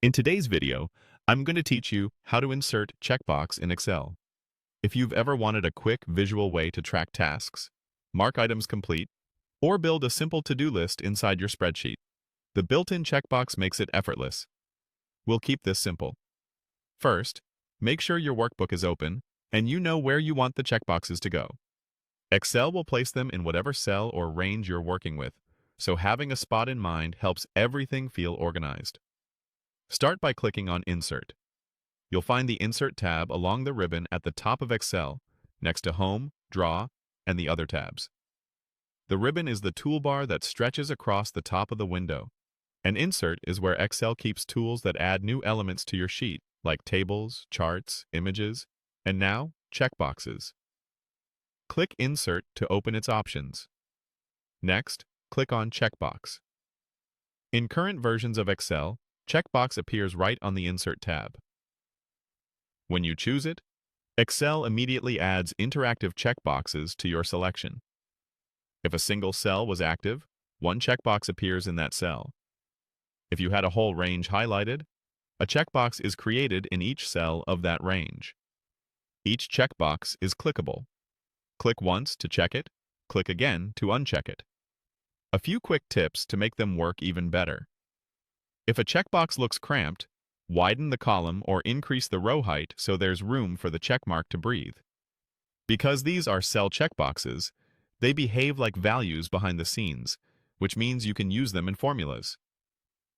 In today's video, I'm going to teach you how to insert checkbox in Excel. If you've ever wanted a quick visual way to track tasks, mark items complete, or build a simple to-do list inside your spreadsheet, the built-in checkbox makes it effortless. We'll keep this simple. First, make sure your workbook is open and you know where you want the checkboxes to go. Excel will place them in whatever cell or range you're working with, so having a spot in mind helps everything feel organized. Start by clicking on Insert. You'll find the Insert tab along the ribbon at the top of Excel, next to Home, Draw, and the other tabs. The ribbon is the toolbar that stretches across the top of the window, and Insert is where Excel keeps tools that add new elements to your sheet, like tables, charts, images, and now, checkboxes. Click Insert to open its options. Next, click on Checkbox. In current versions of Excel, Checkbox appears right on the Insert tab. When you choose it, Excel immediately adds interactive checkboxes to your selection. If a single cell was active, one checkbox appears in that cell. If you had a whole range highlighted, a checkbox is created in each cell of that range. Each checkbox is clickable. Click once to check it, click again to uncheck it. A few quick tips to make them work even better. If a checkbox looks cramped, widen the column or increase the row height so there's room for the checkmark to breathe. Because these are cell checkboxes, they behave like values behind the scenes, which means you can use them in formulas.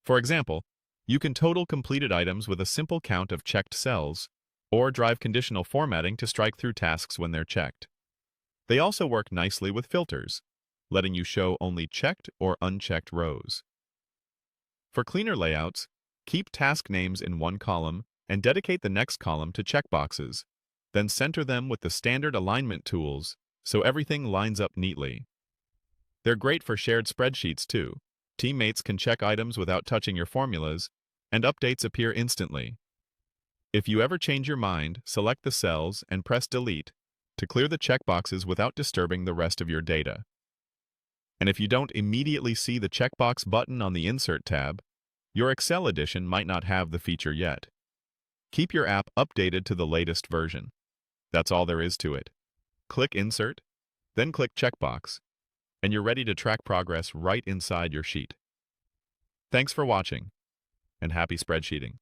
For example, you can total completed items with a simple count of checked cells, or drive conditional formatting to strike through tasks when they're checked. They also work nicely with filters, letting you show only checked or unchecked rows. For cleaner layouts, keep task names in one column and dedicate the next column to checkboxes. Then center them with the standard alignment tools so everything lines up neatly. They're great for shared spreadsheets too. Teammates can check items without touching your formulas, and updates appear instantly. If you ever change your mind, select the cells and press Delete to clear the checkboxes without disturbing the rest of your data. And if you don't immediately see the checkbox button on the Insert tab, your Excel edition might not have the feature yet. Keep your app updated to the latest version. That's all there is to it. Click Insert, then click Checkbox, and you're ready to track progress right inside your sheet. Thanks for watching, and happy spreadsheeting.